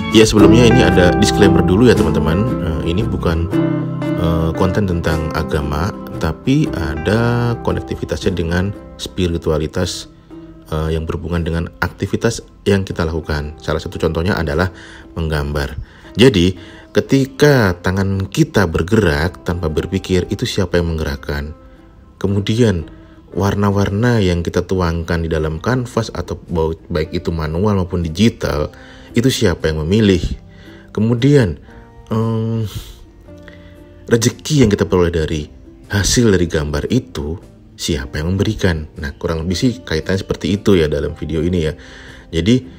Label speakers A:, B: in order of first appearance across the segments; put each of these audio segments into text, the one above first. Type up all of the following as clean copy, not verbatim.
A: Ya, sebelumnya ini ada disclaimer dulu ya teman-teman. Ini bukan konten tentang agama, tapi ada konektivitasnya dengan spiritualitas yang berhubungan dengan aktivitas yang kita lakukan. Salah satu contohnya adalah menggambar. Jadi, ketika tangan kita bergerak tanpa berpikir, itu siapa yang menggerakkan? Kemudian, warna-warna yang kita tuangkan di dalam kanvas atau baik itu manual maupun digital, itu siapa yang memilih? Kemudian rezeki yang kita peroleh dari hasil dari gambar itu, siapa yang memberikan? Nah, kurang lebih sih kaitannya seperti itu ya dalam video ini ya. Jadi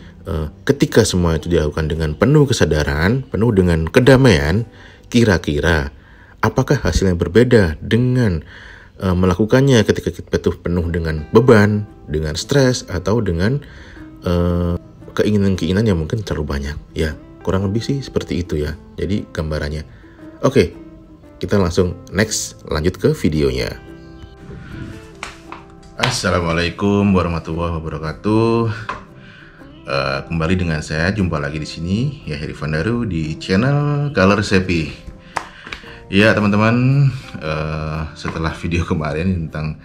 A: ketika semua itu dilakukan dengan penuh kesadaran, penuh dengan kedamaian, kira-kira apakah hasilnya berbeda dengan melakukannya ketika kita itu penuh dengan beban, dengan stres, atau dengan keinginan-keinginan yang mungkin terlalu banyak. Ya, kurang lebih sih seperti itu ya. Jadi gambarannya. Oke, kita langsung next, lanjut ke videonya. Assalamualaikum warahmatullahi wabarakatuh. Kembali dengan saya, jumpa lagi di sini ya, Heri Fandaru di channel Color Sepi. Ya teman-teman, setelah video kemarin tentang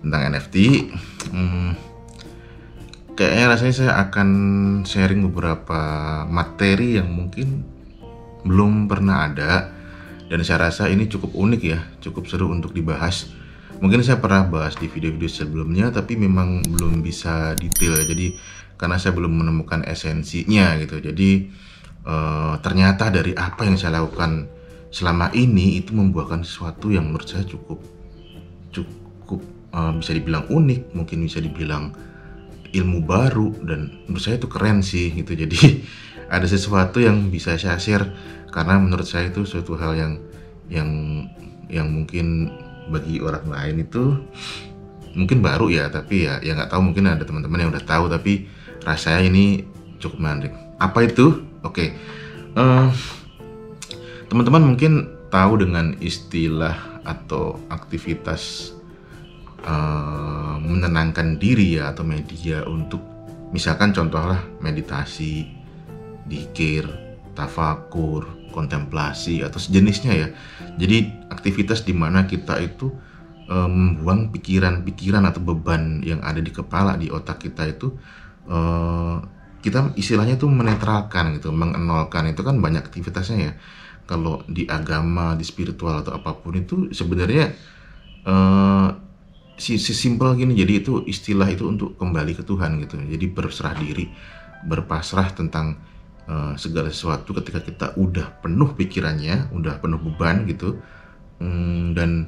A: NFT, kayaknya rasanya saya akan sharing beberapa materi yang mungkin belum pernah ada, dan saya rasa ini cukup unik ya, cukup seru untuk dibahas. Mungkin saya pernah bahas di video-video sebelumnya, tapi memang belum bisa detail. Jadi karena saya belum menemukan esensinya gitu. Jadi ternyata dari apa yang saya lakukan selama ini itu membuahkan sesuatu yang menurut saya cukup bisa dibilang unik, mungkin bisa dibilang ilmu baru, dan menurut saya itu keren sih gitu. Jadi ada sesuatu yang bisa saya share karena menurut saya itu suatu hal yang mungkin bagi orang lain itu mungkin baru ya, tapi ya nggak tahu, mungkin ada teman-teman yang udah tahu, tapi rasanya ini cukup menarik. Apa itu? Oke. Teman-teman mungkin tahu dengan istilah atau aktivitas menenangkan diri ya, atau media untuk misalkan contohlah meditasi, dzikir, tafakur, kontemplasi atau sejenisnya ya. Jadi aktivitas di mana kita itu membuang pikiran-pikiran atau beban yang ada di kepala, di otak kita itu, kita istilahnya tuh menetralkan gitu, mengenolkan. Itu kan banyak aktivitasnya ya. Kalau di agama, di spiritual atau apapun itu sebenarnya simpel gini. Jadi itu istilah itu untuk kembali ke Tuhan gitu. Jadi berserah diri, berpasrah tentang segala sesuatu ketika kita udah penuh pikirannya, udah penuh beban gitu, dan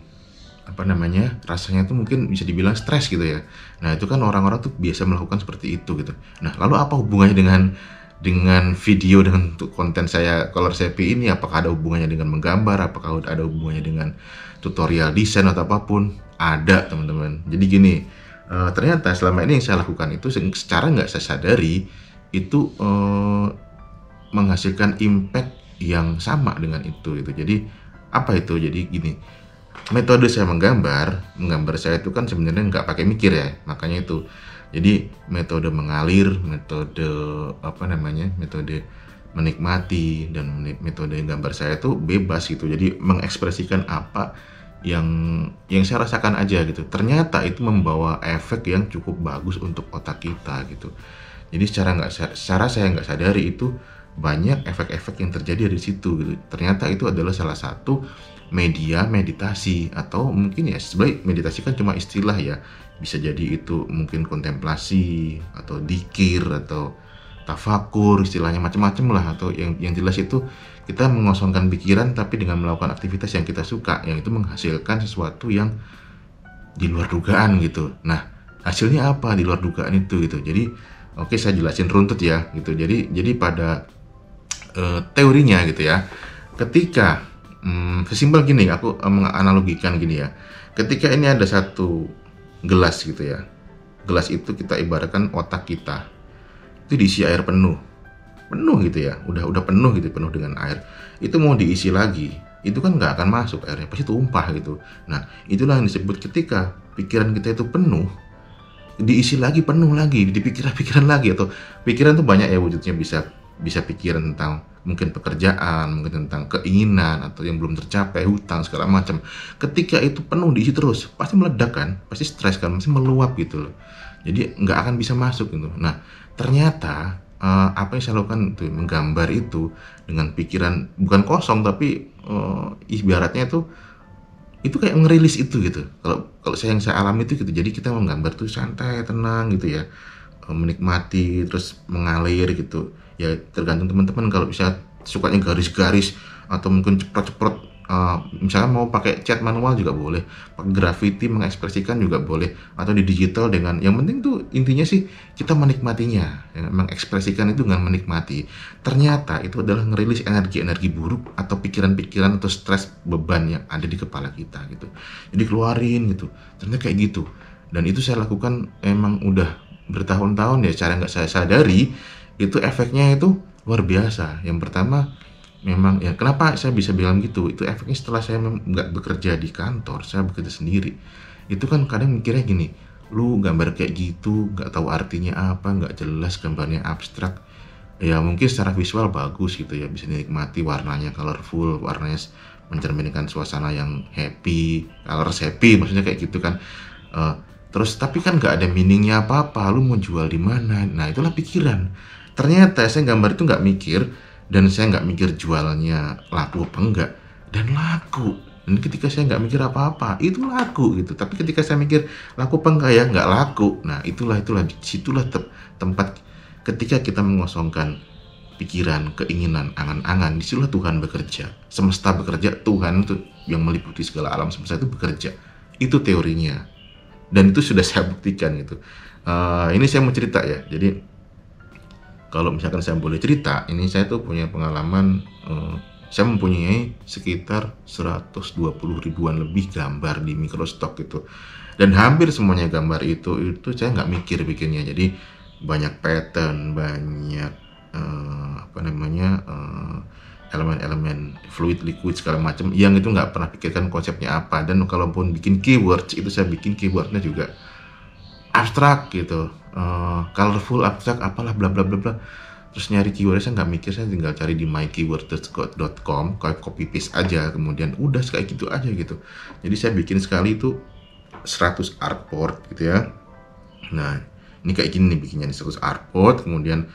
A: rasanya tuh mungkin bisa dibilang stres gitu ya. Nah itu kan orang-orang tuh biasa melakukan seperti itu gitu. Nah lalu apa hubungannya dengan video, dengan konten saya Color Sepi ini? Apakah ada hubungannya dengan menggambar? Apakah ada hubungannya dengan tutorial desain atau apapun? Ada teman-teman. Jadi gini, ternyata selama ini yang saya lakukan itu secara nggak saya sadari itu menghasilkan impact yang sama dengan itu gitu. Jadi apa itu? Jadi gini, metode saya menggambar saya itu kan sebenarnya nggak pakai mikir ya, makanya itu. Jadi metode mengalir, metode metode menikmati, dan metode gambar saya itu bebas gitu. Jadi mengekspresikan apa yang saya rasakan aja gitu. Ternyata itu membawa efek yang cukup bagus untuk otak kita gitu. Jadi secara saya nggak sadari itu banyak efek-efek yang terjadi dari situ gitu. Ternyata itu adalah salah satu media meditasi, atau mungkin ya sebenarnya meditasi kan cuma istilah ya. Bisa jadi itu mungkin kontemplasi atau dzikir atau tafakur, istilahnya macam-macam lah. Atau yang jelas itu kita mengosongkan pikiran tapi dengan melakukan aktivitas yang kita suka, yang itu menghasilkan sesuatu yang di luar dugaan gitu. Nah hasilnya apa di luar dugaan itu gitu. Jadi oke, saya jelasin runtut ya gitu. Jadi pada teorinya gitu ya, ketika sesimpel gini, aku menganalogikan gini ya. Ketika ini ada satu gelas gitu ya, gelas itu kita ibaratkan otak kita itu diisi air penuh gitu ya, udah penuh gitu, penuh dengan air. Itu mau diisi lagi, itu kan nggak akan masuk airnya, pasti tumpah gitu. Nah itulah yang disebut ketika pikiran kita itu penuh, diisi lagi, penuh lagi, di pikiran lagi. Atau pikiran tuh banyak ya wujudnya, bisa bisa pikiran tentang mungkin pekerjaan, mungkin tentang keinginan atau yang belum tercapai, hutang segala macam. Ketika itu penuh diisi terus, pasti meledak kan, pasti stres kan, pasti meluap gitu loh. Jadi nggak akan bisa masuk gitu. Nah, ternyata apa yang saya lakukan itu menggambar itu dengan pikiran bukan kosong tapi ibaratnya itu kayak ngerilis itu gitu. Kalau kalau saya yang saya alami itu gitu. Jadi kita menggambar tuh santai, tenang gitu ya. Menikmati terus mengalir gitu. Ya tergantung teman-teman kalau bisa sukanya garis-garis atau mungkin ceprot-ceprot, misalnya mau pakai cat manual juga boleh, pakai graffiti mengekspresikan juga boleh, atau di digital dengan yang penting tuh intinya sih kita menikmatinya, ya, mengekspresikan itu dengan menikmati. Ternyata itu adalah ngerilis energi-energi buruk atau pikiran-pikiran atau stres beban yang ada di kepala kita gitu. Jadi keluarin gitu. Ternyata kayak gitu. Dan itu saya lakukan emang udah bertahun-tahun ya, cara nggak saya sadari itu efeknya itu luar biasa. Yang pertama memang ya kenapa saya bisa bilang gitu, itu efeknya setelah saya nggak bekerja di kantor, saya bekerja sendiri. Itu kan kadang mikirnya gini, lu gambar kayak gitu nggak tahu artinya apa, nggak jelas, gambarnya abstrak. Ya mungkin secara visual bagus gitu ya, bisa dinikmati, warnanya colorful, warnanya mencerminkan suasana yang happy, colors happy maksudnya kayak gitu kan. Eh, Terus tapi kan nggak ada meaningnya apa-apa, lu mau jual di mana? Nah itulah pikiran. Ternyata saya gambar itu nggak mikir, dan saya nggak mikir jualnya laku apa enggak, dan laku. Dan ketika saya nggak mikir apa-apa itu laku gitu. Tapi ketika saya mikir laku apa enggak ya nggak laku. Nah situlah tempat ketika kita mengosongkan pikiran, keinginan, angan-angan, disitulah Tuhan bekerja. Semesta bekerja, Tuhan itu yang meliputi segala alam semesta itu bekerja. Itu teorinya, dan itu sudah saya buktikan gitu. Ini saya mau cerita ya. Jadi kalau misalkan saya boleh cerita, ini saya tuh punya pengalaman, saya mempunyai sekitar 120 ribuan lebih gambar di Microstock gitu. Dan hampir semuanya gambar itu saya nggak mikir bikinnya. Jadi banyak pattern, banyak elemen-elemen fluid, liquid segala macam yang itu nggak pernah pikirkan konsepnya apa. Dan kalaupun bikin keywords itu saya bikin keywordnya juga abstrak gitu, colorful, abstrak, apalah bla bla bla bla. Terus nyari keyword saya nggak mikir, saya tinggal cari di mykeyword.com, kayak copy paste aja, kemudian udah kayak gitu aja gitu. Jadi saya bikin sekali itu 100 artboard gitu ya. Nah ini kayak gini nih bikinnya, 100 artboard, kemudian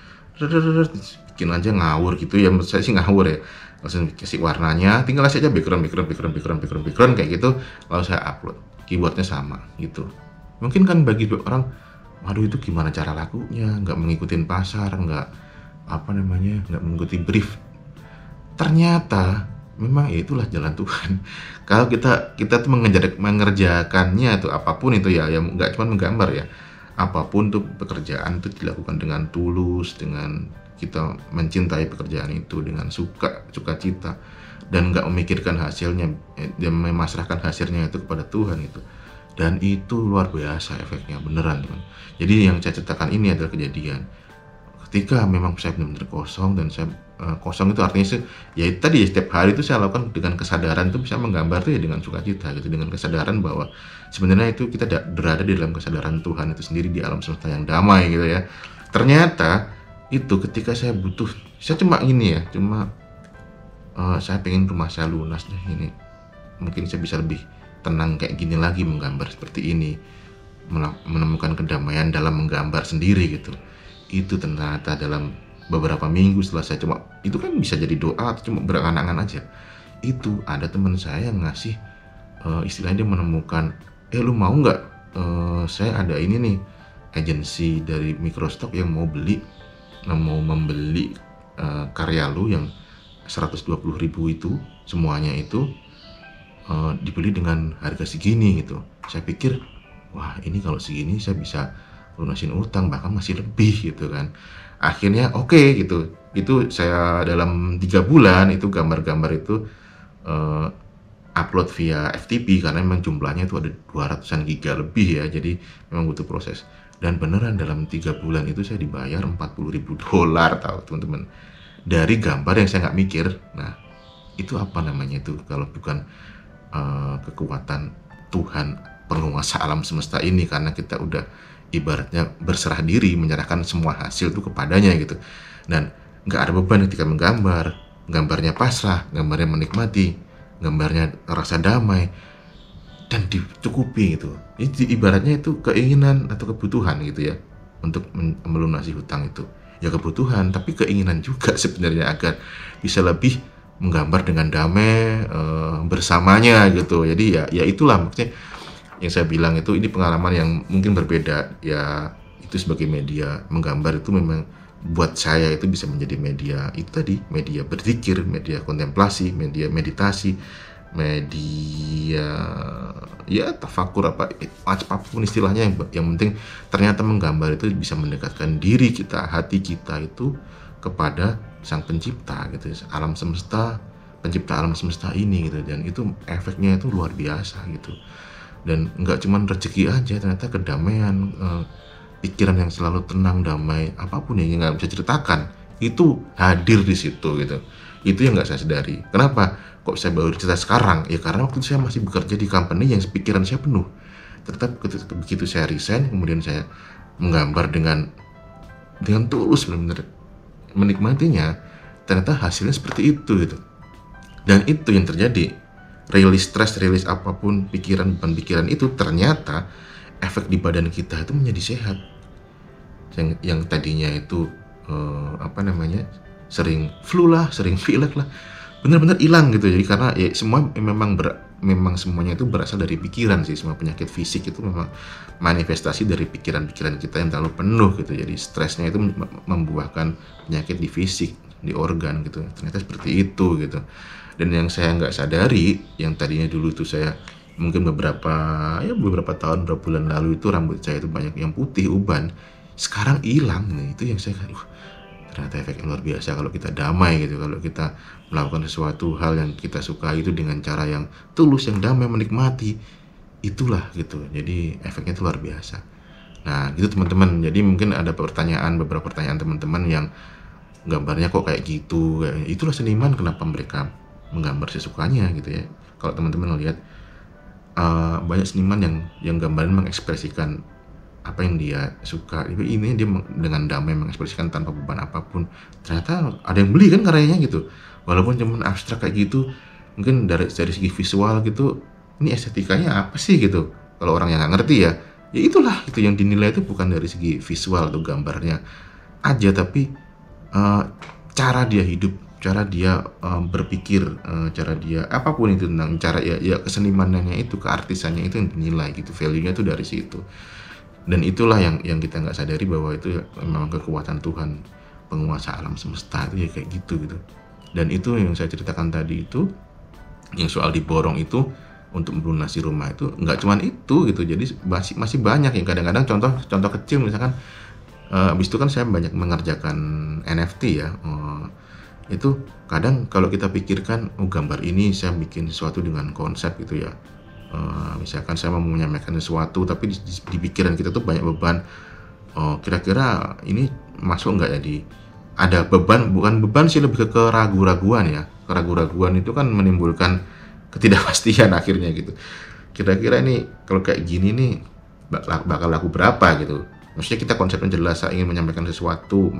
A: bikin aja ngawur gitu ya, menurut saya sih ngawur ya. Langsung kasih warnanya, tinggal kasih aja background kayak gitu, lalu saya upload. Keywordnya sama gitu. Mungkin kan bagi orang, waduh itu gimana cara lakunya, nggak mengikuti pasar, nggak mengikuti brief. Ternyata memang ya itulah jalan Tuhan. Kalau kita tuh mengerjakannya tuh apapun itu ya, yang nggak cuma menggambar ya, apapun tuh pekerjaan itu dilakukan dengan tulus, dengan kita mencintai pekerjaan itu dengan sukacita, dan nggak memikirkan hasilnya, dan memasrahkan hasilnya itu kepada Tuhan itu. Dan itu luar biasa efeknya, beneran teman. Jadi yang saya ceritakan ini adalah kejadian ketika memang saya benar-benar kosong. Dan saya kosong itu artinya ya tadi setiap hari itu saya lakukan dengan kesadaran, itu bisa menggambar tuh ya dengan sukacita gitu, dengan kesadaran bahwa sebenarnya itu kita berada di dalam kesadaran Tuhan itu sendiri, di alam semesta yang damai gitu ya. Ternyata itu ketika saya butuh, saya cuma saya pengen rumah saya lunas deh ini, mungkin saya bisa lebih tenang kayak gini lagi menggambar seperti ini, menemukan kedamaian dalam menggambar sendiri gitu. Itu ternyata dalam beberapa minggu setelah saya cuma itu kan bisa jadi doa atau cuma berangan-angan aja, itu ada teman saya yang ngasih, istilahnya dia menemukan, lu mau nggak, saya ada ini nih agensi dari Microstock yang mau membeli karya lu yang 120 ribu itu, semuanya itu dibeli dengan harga segini gitu. Saya pikir, wah ini kalau segini saya bisa lunasin utang, bahkan masih lebih gitu kan. Akhirnya oke gitu. Itu saya dalam 3 bulan itu gambar-gambar itu upload via FTP, karena memang jumlahnya itu ada 200-an giga lebih ya. Jadi memang butuh proses. Dan beneran dalam 3 bulan itu saya dibayar $40.000 tahu teman-teman. Dari gambar yang saya nggak mikir. Nah itu apa namanya itu kalau bukan kekuatan Tuhan penguasa alam semesta ini, karena kita udah ibaratnya berserah diri, menyerahkan semua hasil itu kepadanya gitu. Dan nggak ada beban ketika menggambar, gambarnya pasrah, gambarnya menikmati, gambarnya rasa damai dan dicukupi gitu. Itu ibaratnya itu keinginan atau kebutuhan gitu ya untuk melunasi hutang itu. Ya kebutuhan, tapi keinginan juga sebenarnya agar bisa lebih menggambar dengan damai bersamanya gitu. Jadi ya itulah maksudnya yang saya bilang itu, ini pengalaman yang mungkin berbeda ya. Itu sebagai media menggambar itu memang buat saya itu bisa menjadi media itu tadi, media berzikir, media kontemplasi, media meditasi, media ya tafakur, apapun istilahnya, yang penting ternyata menggambar itu bisa mendekatkan diri kita, hati kita itu kepada sang pencipta gitu, alam semesta, pencipta alam semesta ini gitu. Dan itu efeknya itu luar biasa gitu. Dan nggak cuman rezeki aja, ternyata kedamaian, pikiran yang selalu tenang, damai, apapun yang nggak bisa ceritakan itu hadir di situ gitu. Itu yang nggak saya sadari. Kenapa kok saya baru cerita sekarang? Ya karena waktu itu saya masih bekerja di company yang pikiran saya penuh. Tetap begitu saya resign, kemudian saya menggambar dengan tulus, benar-benar menikmatinya, ternyata hasilnya seperti itu gitu. Dan itu yang terjadi, rilis stres, rilis apapun, pikiran, beban pikiran itu ternyata efek di badan kita itu menjadi sehat. Yang tadinya itu sering flu lah, sering pilek lah, benar-benar hilang gitu. Jadi karena ya semua memang semuanya itu berasal dari pikiran sih. Semua penyakit fisik itu memang manifestasi dari pikiran-pikiran kita yang terlalu penuh gitu. Jadi stresnya itu membuahkan penyakit di fisik, di organ gitu. Ternyata seperti itu gitu. Dan yang saya nggak sadari, yang tadinya dulu itu saya mungkin beberapa tahun, beberapa bulan lalu itu rambut saya itu banyak yang putih, uban, sekarang hilang nih. Itu yang saya ternyata efeknya luar biasa kalau kita damai gitu, kalau kita melakukan sesuatu hal yang kita suka itu dengan cara yang tulus, yang damai, menikmati, itulah gitu. Jadi efeknya itu luar biasa. Nah gitu teman-teman. Jadi mungkin ada beberapa pertanyaan teman-teman yang gambarnya kok kayak gitu, itulah seniman, kenapa mereka menggambar sesukanya gitu ya. Kalau teman-teman lihat banyak seniman yang gambarnya mengekspresikan apa yang dia suka, ini dia dengan damai mengekspresikan tanpa beban apapun. Ternyata ada yang beli kan karyanya gitu, walaupun cuma abstrak kayak gitu. Mungkin dari segi visual gitu, ini estetikanya apa sih gitu. Kalau orang yang nggak ngerti ya itulah itu yang dinilai itu bukan dari segi visual atau gambarnya aja, tapi cara dia hidup, cara dia berpikir, cara dia apapun itu, tentang cara ya kesenimanannya itu, keartisannya itu yang dinilai gitu, value-nya itu dari situ. Dan itulah yang kita nggak sadari, bahwa itu memang kekuatan Tuhan, penguasa alam semesta itu ya kayak gitu. Dan itu yang saya ceritakan tadi itu, yang soal diborong itu untuk melunasi rumah itu nggak cuman itu gitu. Jadi masih banyak yang kadang-kadang contoh kecil, misalkan habis itu kan saya banyak mengerjakan NFT ya. Itu kadang kalau kita pikirkan, gambar ini saya bikin sesuatu dengan konsep gitu ya. Misalkan saya mau menyampaikan sesuatu, tapi di pikiran kita tuh banyak beban. Kira-kira ini masuk nggak ya ada beban, bukan beban sih, lebih ke keraguan-raguan ya. Keraguan-raguan itu kan menimbulkan ketidakpastian akhirnya gitu. Kira-kira ini kalau kayak gini nih bakal laku berapa gitu. Maksudnya kita konsepnya jelas, saya ingin menyampaikan sesuatu,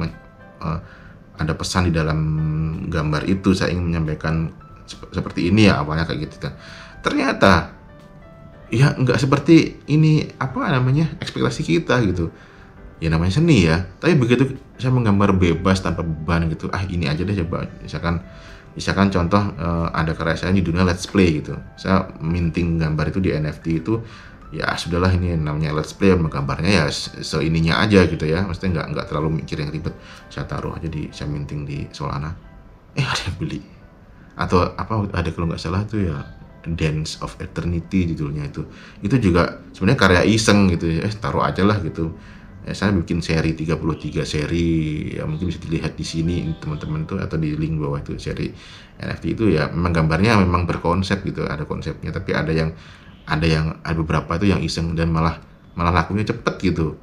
A: ada pesan di dalam gambar itu, saya ingin menyampaikan seperti ini ya, awalnya kayak gitu kan. Ternyata ya nggak seperti ini, ekspektasi kita gitu. Ya namanya seni ya. Tapi begitu saya menggambar bebas tanpa beban gitu, ini aja deh coba. Misalkan contoh, ada karya saya di dunia let's play gitu. Saya minting gambar itu di NFT itu, ya sudahlah, ini namanya let's play, gambarnya ya seininya aja gitu ya. Maksudnya nggak terlalu mikir yang ribet. Saya taruh aja saya minting di Solana. Ada yang beli. Atau ada kalau nggak salah tuh ya, Dance of Eternity judulnya itu juga sebenarnya karya iseng gitu ya, taruh aja lah gitu. Saya bikin seri 33 seri ya, mungkin bisa dilihat di sini teman-teman tuh, atau di link bawah itu, seri NFT itu ya memang gambarnya memang berkonsep gitu, ada konsepnya. Tapi ada beberapa itu yang iseng dan malah lakunya cepet gitu.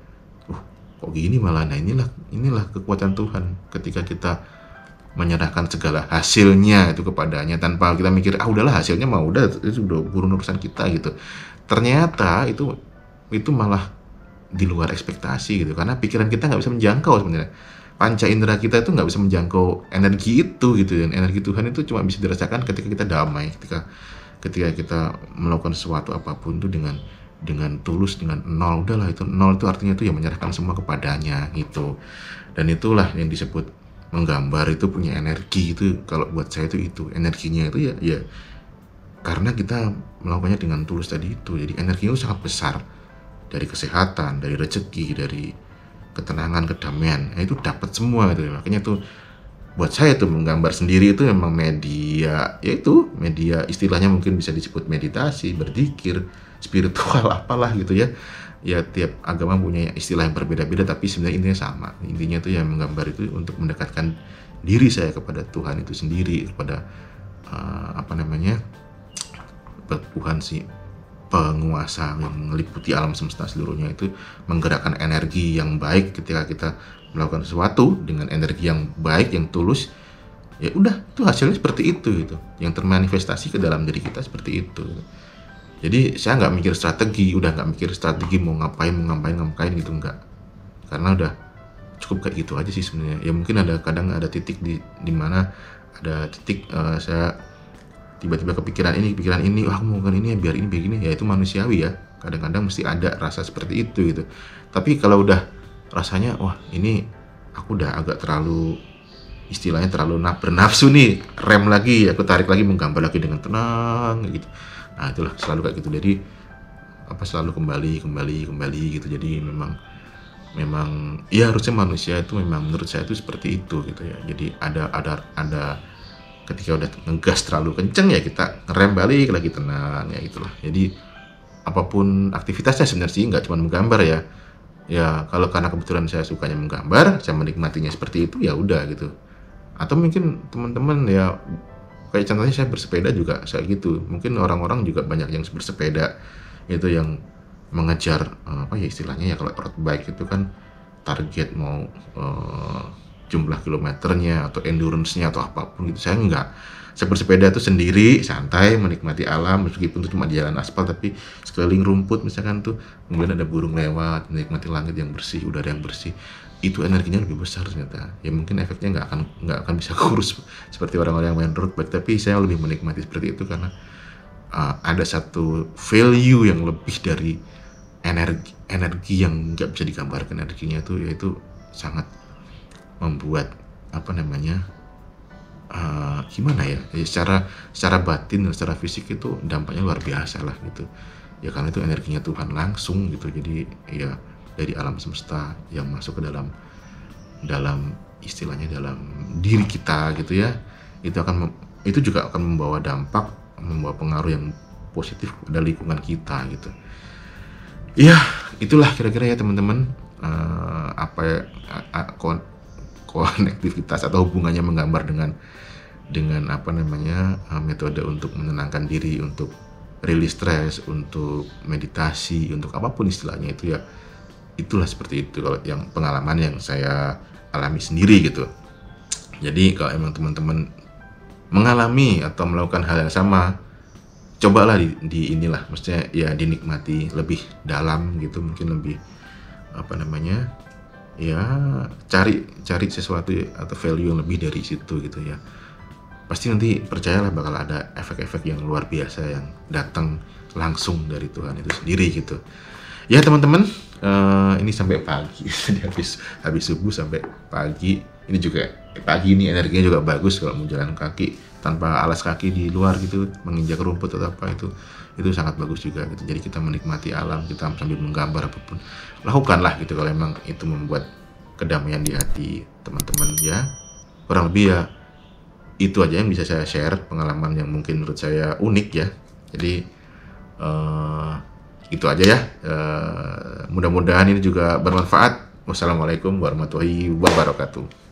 A: Kok gini malah. Nah inilah kekuatan Tuhan ketika kita menyerahkan segala hasilnya itu kepadanya, tanpa kita mikir udahlah hasilnya mah udah, itu udah urusan kita gitu. Ternyata itu malah di luar ekspektasi gitu, karena pikiran kita nggak bisa menjangkau sebenarnya. panca indera kita itu nggak bisa menjangkau energi itu gitu. Dan energi Tuhan itu cuma bisa dirasakan ketika kita damai, ketika kita melakukan sesuatu apapun itu dengan tulus, dengan nol. Udahlah, itu nol itu artinya itu ya menyerahkan semua kepadanya gitu. Dan itulah yang disebut menggambar itu punya energi. Itu kalau buat saya itu energinya itu ya karena kita melakukannya dengan tulus tadi itu. Jadi energinya itu sangat besar, dari kesehatan, dari rezeki, dari ketenangan, kedamaian. Nah, itu dapat semua gitu. Makanya itu buat saya tuh menggambar sendiri itu memang media, yaitu media, istilahnya mungkin bisa disebut meditasi, berzikir, spiritual apalah gitu ya. Ya tiap agama punya istilah yang berbeda-beda, tapi sebenarnya intinya sama. Intinya tuh yang menggambar itu untuk mendekatkan diri saya kepada Tuhan itu sendiri, kepada Tuhan si penguasa yang meliputi alam semesta seluruhnya, itu menggerakkan energi yang baik. Ketika kita melakukan sesuatu dengan energi yang baik, yang tulus, ya udah itu hasilnya seperti itu gitu, yang termanifestasi ke dalam diri kita seperti itu. Jadi saya nggak mikir strategi, nggak mikir strategi mau ngapain gitu, enggak, karena udah cukup kayak gitu aja sih sebenarnya. Ya mungkin kadang ada titik di mana ada titik saya tiba-tiba kepikiran ini, wah aku mau kan ini ya, biar ini begini, ya itu manusiawi ya. Kadang-kadang mesti ada rasa seperti itu gitu. Tapi kalau udah rasanya, wah ini aku udah agak terlalu, istilahnya terlalu bernafsu nih, rem lagi, aku tarik lagi, menggambar lagi dengan tenang gitu. Nah itulah selalu kayak gitu. Jadi selalu kembali gitu. Jadi memang ya harusnya manusia itu memang menurut saya itu seperti itu gitu ya. Jadi ada ketika udah ngegas terlalu kenceng ya kita ngerem balik lagi, tenang ya itulah. Jadi apapun aktivitasnya sebenarnya sih nggak cuma menggambar ya. Ya kalau karena kebetulan saya sukanya menggambar, saya menikmatinya seperti itu, ya udah gitu. Atau mungkin teman-teman ya, kayak contohnya saya bersepeda juga saya gitu. Mungkin orang-orang juga banyak yang bersepeda itu yang mengejar istilahnya ya, kalau road bike itu kan target mau jumlah kilometernya atau endurance-nya atau apapun gitu. Saya enggak. Saya bersepeda itu sendiri, santai, menikmati alam, meskipun itu cuma di jalan aspal, tapi sekeliling rumput misalkan tuh, kemudian ada burung lewat, menikmati langit yang bersih, udara yang bersih. Itu energinya lebih besar ternyata. Ya mungkin efeknya nggak akan bisa kurus seperti orang-orang yang main road bike, tapi saya lebih menikmati seperti itu karena ada satu value yang lebih dari energi yang nggak bisa digambarkan energinya itu, yaitu sangat membuat gimana ya, secara batin dan secara fisik itu dampaknya luar biasa lah gitu ya, karena itu energinya Tuhan langsung gitu. Jadi ya dari alam semesta yang masuk ke dalam istilahnya dalam diri kita gitu ya, itu juga akan membawa pengaruh yang positif pada lingkungan kita gitu ya. Itulah kira-kira ya teman-teman, konektivitas atau hubungannya menggambar dengan metode untuk menenangkan diri, untuk rilis stres, untuk meditasi, untuk apapun istilahnya itu ya. Itulah seperti itu kalau yang pengalaman yang saya alami sendiri gitu. Jadi kalau emang teman-teman mengalami atau melakukan hal yang sama, cobalah maksudnya ya dinikmati lebih dalam gitu, mungkin lebih ya cari sesuatu atau value yang lebih dari situ gitu ya. Pasti nanti percayalah bakal ada efek-efek yang luar biasa yang datang langsung dari Tuhan itu sendiri gitu ya teman-teman. Ini sampai pagi jadi habis subuh sampai pagi ini juga. Pagi ini energinya juga bagus kalau mau jalan kaki tanpa alas kaki di luar gitu, menginjak rumput atau apa, itu sangat bagus juga gitu. Jadi kita menikmati alam, kita sambil menggambar apapun, lakukanlah gitu kalau memang itu membuat kedamaian di hati teman-teman ya. Kurang lebih ya itu aja yang bisa saya share, pengalaman yang mungkin menurut saya unik ya. Jadi itu aja ya. Mudah-mudahan ini juga bermanfaat. Wassalamualaikum warahmatullahi wabarakatuh.